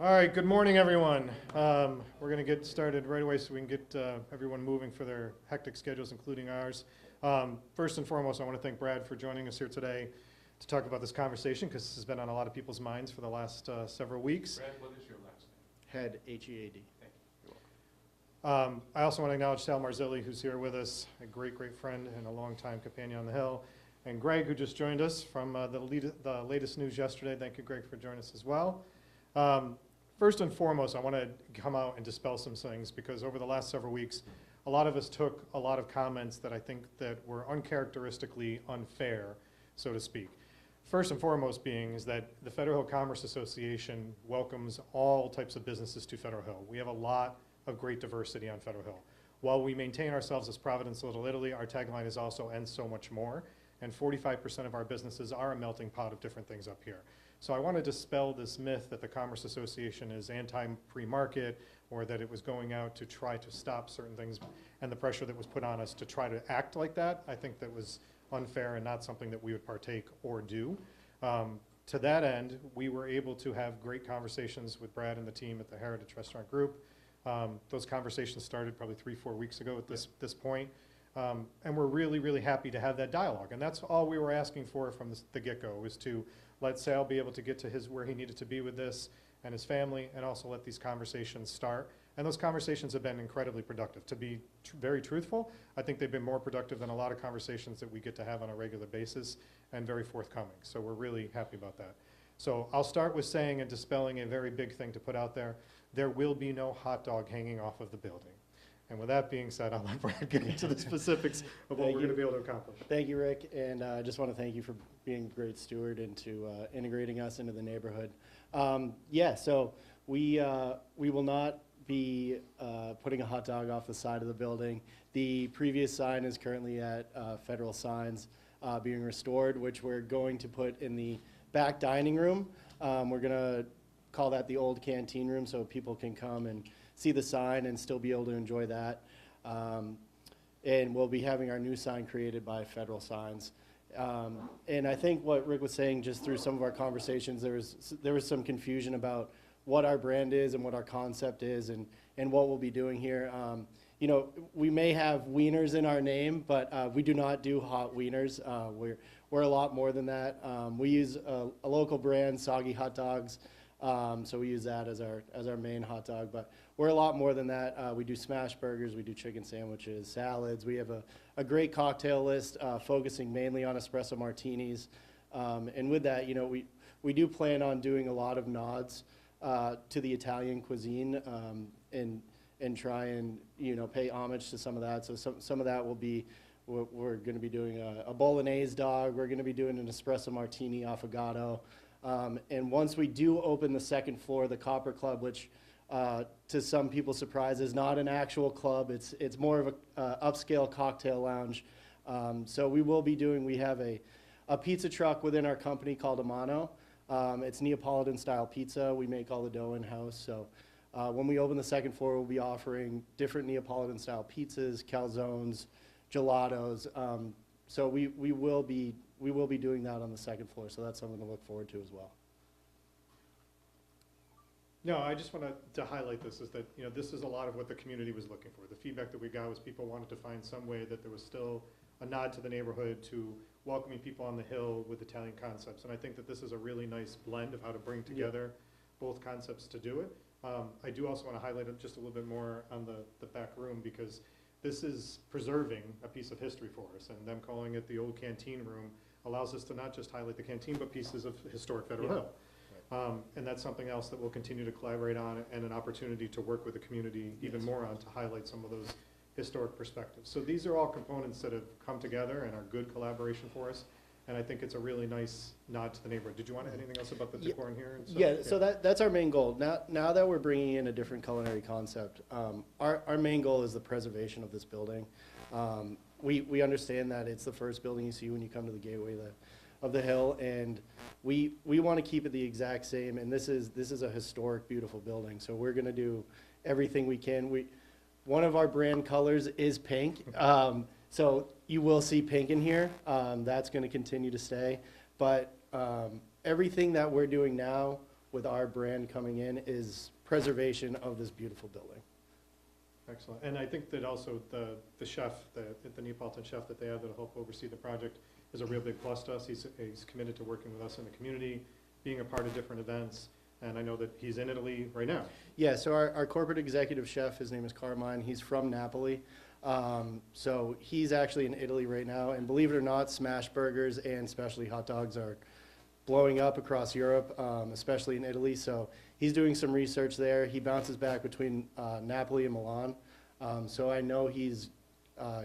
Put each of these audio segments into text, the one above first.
All right, good morning, everyone. We're going to get started right away so we can get everyone moving for their hectic schedules, including ours. First and foremost, I want to thank Brad for joining us here today to talk about this conversation, because this has been on a lot of people's minds for the last several weeks. Brad, what is your last name? Head, H-E-A-D. Thank you. You're welcome. I also want to acknowledge Sal Marzilli, who's here with us, a great, great friend and a longtime companion on the Hill. And Greg, who just joined us from the latest news yesterday. Thank you, Greg, for joining us as well. First and foremost, I want to come out and dispel some things, because over the last several weeks, a lot of us took a lot of comments that I think that were uncharacteristically unfair, so to speak. First and foremost being is that the Federal Hill Commerce Association welcomes all types of businesses to Federal Hill. We have a lot of great diversity on Federal Hill. While we maintain ourselves as Providence Little Italy, our tagline is also "and so much more," and 45% of our businesses are a melting pot of different things up here. So I want to dispel this myth that the Commerce Association is anti-free market, or that it was going out to try to stop certain things, and the pressure that was put on us to try to act like that. I think that was unfair and not something that we would partake or do. To that end, we were able to have great conversations with Brad and the team at the Heritage Restaurant Group. Those conversations started probably 3-4 weeks ago at this point. And we're really, really happy to have that dialogue. And that's all we were asking for from the get-go, was to let Sal be able to get to where he needed to be with this and his family, and also let these conversations start. And those conversations have been incredibly productive. To be very truthful, I think they've been more productive than a lot of conversations that we get to have on a regular basis, and very forthcoming. So we're really happy about that. So I'll start with saying and dispelling a very big thing to put out there. There will be no hot dog hanging off of the building. And with that being said, I'll let Brad get into the specifics of what we're going to be able to accomplish. Thank you, Rick, and I just want to thank you for being a great steward into integrating us into the neighborhood. So we will not be putting a hot dog off the side of the building. The previous sign is currently at Federal Signs being restored, which we're going to put in the back dining room. We're going to call that the old canteen room, so people can come and see the sign and still be able to enjoy that. And we'll be having our new sign created by Federal Signs. And I think what Rick was saying, just through some of our conversations, there was some confusion about what our brand is and what our concept is, and what we'll be doing here. You know, we may have wieners in our name, but we do not do hot wieners. We're a lot more than that. We use a local brand, Soggy Hot Dogs. So we use that as our main hot dog, but we're a lot more than that. We do smash burgers, we do chicken sandwiches, salads. We have a great cocktail list focusing mainly on espresso martinis. And with that, you know, we do plan on doing a lot of nods to the Italian cuisine, and try and, you know, pay homage to some of that. So some of that will be, we're going to be doing a bolognese dog. We're going to be doing an espresso martini affogato. And once we do open the second floor, the Copper Club, which to some people's surprise is not an actual club, it's more of a upscale cocktail lounge. So we have a pizza truck within our company called Amano. It's Neapolitan style pizza. We make all the dough in-house. So when we open the second floor, we'll be offering different Neapolitan style pizzas, calzones, gelatos. So we will be doing that on the second floor, so that's something to look forward to as well. No, I just want to highlight this, is that, you know, this is a lot of what the community was looking for. The feedback that we got was people wanted to find some way that there was still a nod to the neighborhood, to welcoming people on the Hill with Italian concepts. And I think that this is a really nice blend of how to bring together both concepts to do it. I do also want to highlight it just a little bit more on the back room, because this is preserving a piece of history for us, and them calling it the old canteen room allows us to not just highlight the canteen, but pieces of historic Federal Hill. And that's something else that we'll continue to collaborate on, and an opportunity to work with the community even more on, to highlight some of those historic perspectives. So these are all components that have come together and are good collaboration for us. And I think it's a really nice nod to the neighborhood. Did you want to add anything else about the decor in here? And stuff? So that's our main goal. Now that we're bringing in a different culinary concept, our main goal is the preservation of this building. We understand that it's the first building you see when you come to the gateway of the Hill, and we want to keep it the exact same. And this is a historic, beautiful building. So we're going to do everything we can. One of our brand colors is pink. So you will see pink in here. That's going to continue to stay. But everything that we're doing now with our brand coming in is preservation of this beautiful building. Excellent. And I think that also the chef, the Neapolitan chef that they have that'll help oversee the project is a real big plus to us. He's committed to working with us in the community, being a part of different events, and I know that he's in Italy right now. Yeah, so our corporate executive chef, his name is Carmine, he's from Napoli. So he's actually in Italy right now, and believe it or not, smash burgers and specialty hot dogs are blowing up across Europe, especially in Italy. So he's doing some research there. He bounces back between Napoli and Milan. So I know he's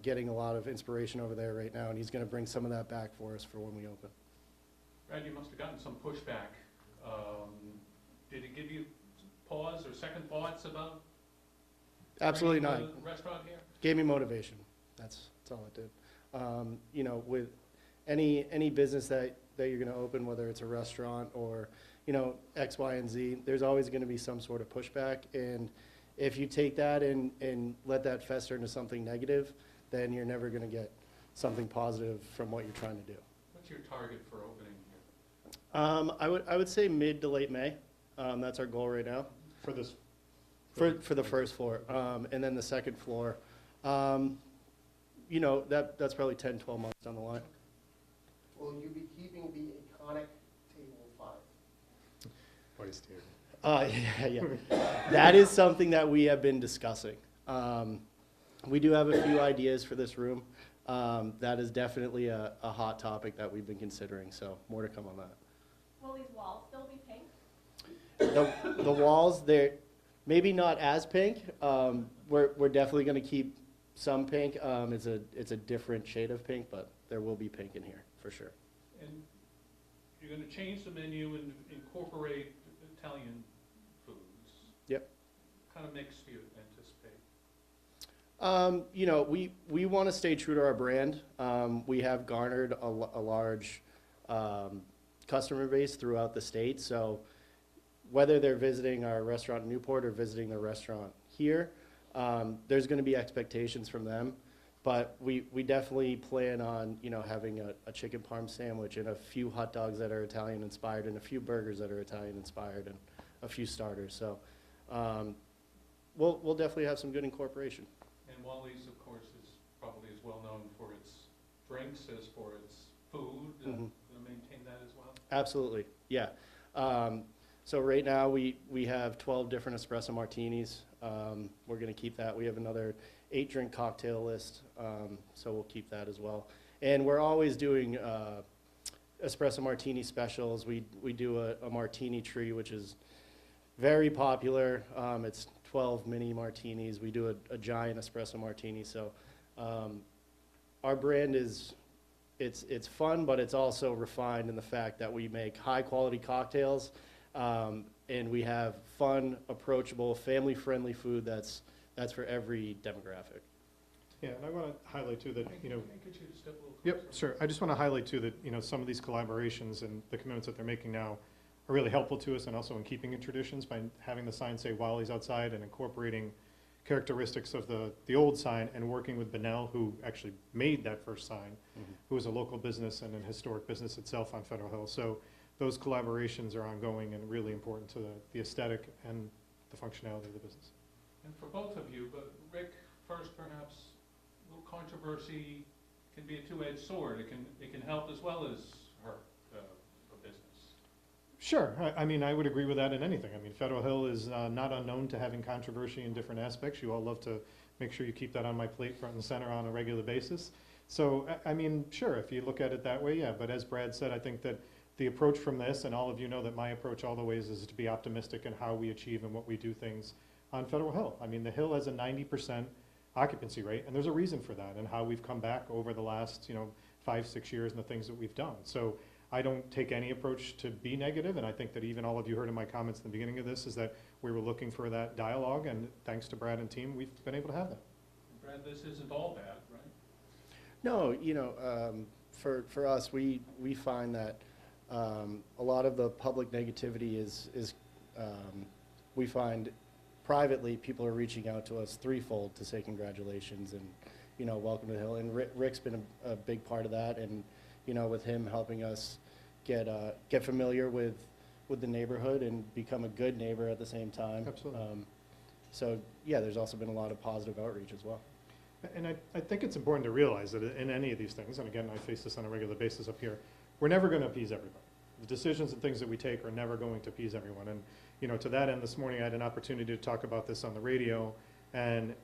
getting a lot of inspiration over there right now, and he's going to bring some of that back for us for when we open. Brad, you must have gotten some pushback. Did it give you pause or second thoughts about Absolutely not. bringing the restaurant here? Gave me motivation. That's all it did. You know, with any business that you're going to open, whether it's a restaurant or, you know, X, Y, and Z, there's always going to be some sort of pushback. And if you take that and let that fester into something negative, then you're never going to get something positive from what you're trying to do. What's your target for opening here? I would say mid to late May. That's our goal right now For this, for the first floor. And then the second floor, you know, that's probably 10, 12 months down the line. Will you be keeping the iconic table 5? Vice Chair. Yeah. That is something that we have been discussing. We do have a few ideas for this room. That is definitely a hot topic that we've been considering, so more to come on that. Will these walls still be pink? The walls, they're maybe not as pink. We're definitely going to keep some pink. It's a different shade of pink, but there will be pink in here for sure. And you're going to change the menu and incorporate Italian foods. Yep. What kind of mix do you anticipate? You know, we want to stay true to our brand. We have garnered a large customer base throughout the state. So whether they're visiting our restaurant in Newport or visiting the restaurant here, there's going to be expectations from them. But we definitely plan on, you know, having a chicken parm sandwich and a few hot dogs that are Italian inspired and a few burgers that are Italian inspired and a few starters. So we'll definitely have some good incorporation. And Wally's, of course, is probably as well known for its drinks as for its food. Mhm. Going to maintain that as well? Absolutely, yeah. So right now, we have 12 different espresso martinis. We're going to keep that. We have another 8-drink cocktail list, so we'll keep that as well. And we're always doing espresso martini specials. We do a martini tree, which is very popular. It's 12 mini martinis. We do a giant espresso martini. So our brand is, it's fun, but it's also refined in the fact that we make high-quality cocktails. And we have fun, approachable, family-friendly food that's for every demographic. Yeah, and I want to highlight too that, you know, Can I get you to step a little closer? yep, sure. I just want to highlight too that, you know, some of these collaborations and the commitments that they're making now are really helpful to us and also in keeping in traditions by having the sign say Wally's outside and incorporating characteristics of the old sign and working with Benell, who actually made that first sign, who is a local business and an historic business itself on Federal Hill. So those collaborations are ongoing and really important to the aesthetic and the functionality of the business. And for both of you, but Rick, first perhaps, a little controversy can be a two-edged sword. It can help as well as hurt a business. Sure, I mean, I would agree with that in anything. I mean, Federal Hill is not unknown to having controversy in different aspects. You all love to make sure you keep that on my plate front and center on a regular basis. So, I mean, sure, if you look at it that way, yeah. But as Brad said, I think that the approach from this, and all of you know that my approach all the ways is to be optimistic in how we achieve and what we do things on Federal Hill. I mean, the Hill has a 90% occupancy rate, and there's a reason for that and how we've come back over the last, 5-6 years and the things that we've done. So I don't take any approach to be negative, and I think that even all of you heard in my comments at the beginning of this is that we were looking for that dialogue, and thanks to Brad and team, we've been able to have that. Brad, this isn't all bad, right? No, for us, we find that a lot of the public negativity is we find privately people are reaching out to us threefold to say congratulations and welcome to the Hill. And Rick's been a big part of that, and with him helping us get familiar with with the neighborhood and become a good neighbor at the same time. Absolutely. So, yeah, there's also been a lot of positive outreach as well. And I think it's important to realize that in any of these things, and again, I face this on a regular basis up here, we're never going to appease everybody. The decisions and things that we take are never going to appease everyone. And, you know, to that end, this morning I had an opportunity to talk about this on the radio, and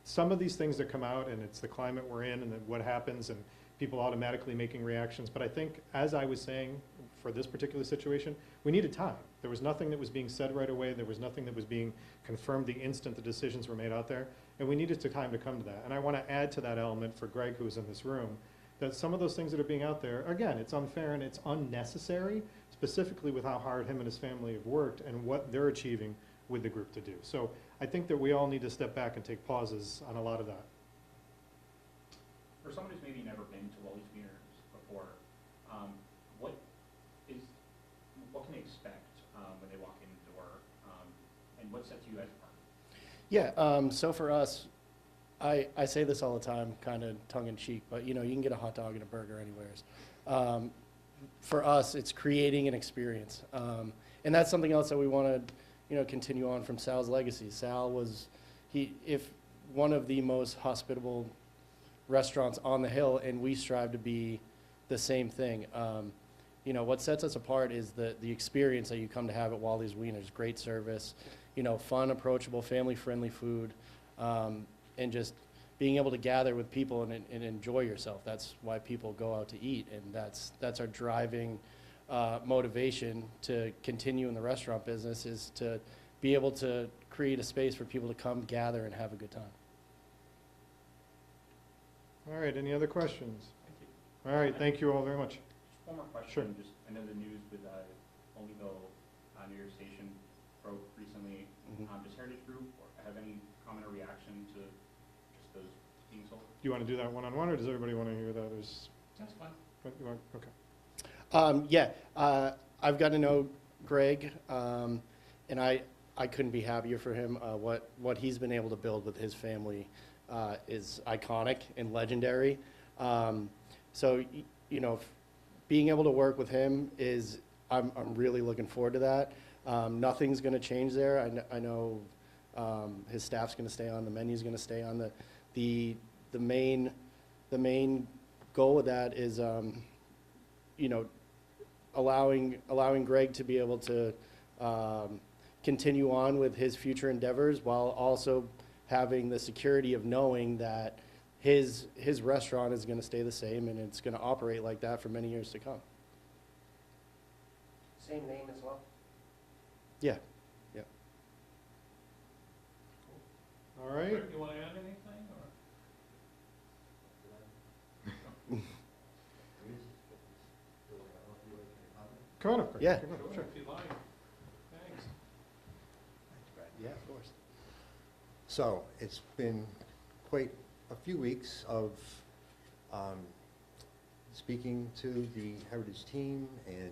some of these things that come out, and it's the climate we're in and what happens, and people automatically making reactions. But I think, as I was saying, for this particular situation, we needed time. There was nothing that was being said right away. There was nothing that was being confirmed the instant the decisions were made out there. And we needed time to come to that. And I want to add to that element for Greg, who's in this room, that some of those things that are being out there, again, it's unfair and it's unnecessary, specifically with how hard him and his family have worked and what they're achieving with the group to do. So I think that we all need to step back and take pauses on a lot of that. For someone who's maybe never been to Wally's Wieners before, what can they expect when they walk in the door, and what sets you guys apart? Yeah, so for us, I say this all the time, kind of tongue-in-cheek, but, you know, you can get a hot dog and a burger anywhere. For us, it's creating an experience. And that's something else that we want to, you know, continue on from Sal's legacy. Sal was, if one of the most hospitable restaurants on the hill, and we strive to be the same thing. You know, what sets us apart is the experience that you come to have at Wally's Wieners. Great service, you know, fun, approachable, family-friendly food, and just being able to gather with people and enjoy yourself. That's why people go out to eat, and that's our driving motivation to continue in the restaurant business, is to be able to create a space for people to come gather and have a good time. All right, any other questions? Thank you. All right, thank you all very much. Just one more question. Sure. Just, I know the news with Olneyville New Year's Station broke recently. Mhm. Does Heritage Group have any comment or reaction to just those being sold? Do you want to do that one-on-one, or does everybody want to hear that? That's fine. Okay. Yeah, I've got to know Greg, and I couldn't be happier for him. What he's been able to build with his family is iconic and legendary. So, you know, being able to work with him I'm really looking forward to that. Nothing's going to change there. I know his staff's going to stay on, the menu's going to stay on. The main goal of that is, you know, allowing Greg to be able to continue on with his future endeavors, while also having the security of knowing that his restaurant is going to stay the same, and it's going to operate like that for many years to come. Same name as well? Yeah. All right. Rick, you want to add anything, or? Come on up, Greg. Yeah. Come on up, Sure, sure. if you like. Thanks. Yeah, of course. So it's been quite a few weeks of speaking to the Heritage team, and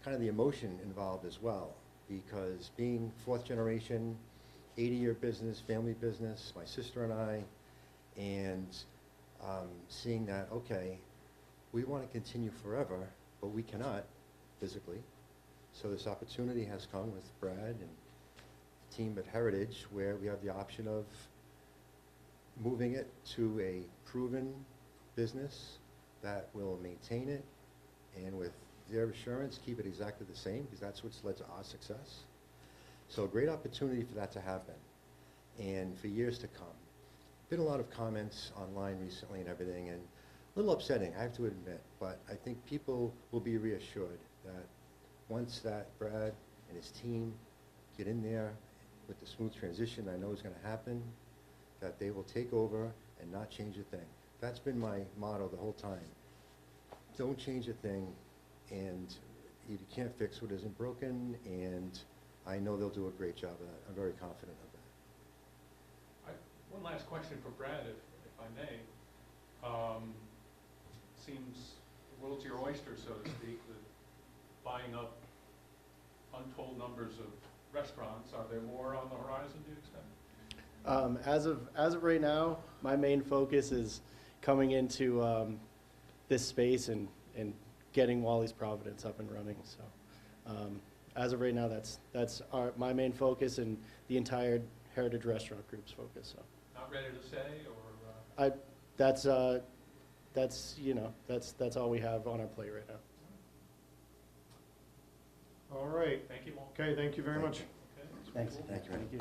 kind of the emotion involved as well, because being fourth generation, 80-year business, family business, my sister and I, and seeing that, okay, we want to continue forever, but we cannot physically. So this opportunity has come with Brad and the team at Heritage, where we have the option of moving it to a proven business that will maintain it, and with their assurance, keep it exactly the same, because that's what's led to our success. So a great opportunity for that to happen, and for years to come. Been a lot of comments online recently and everything, and a little upsetting, I have to admit, but I think people will be reassured that once that Brad and his team get in there with the smooth transition I know is going to happen, that they will take over and not change a thing. That's been my motto the whole time. Don't change a thing, and you can't fix what isn't broken, and I know they'll do a great job of that. I'm very confident of that. One last question for Brad, if I may. Seems the world's your oyster, so to speak, with buying up untold numbers of restaurants. Are there more on the horizon, do you expect? As of right now, my main focus is coming into this space and getting Wally's Providence up and running. So As of right now, that's my main focus and the entire Heritage Restaurant Group's focus, so. Not ready to say, or? That's all we have on our plate right now. All right. Thank you all. Okay, thank you very much. Okay. Thanks. Thank you. Thank you.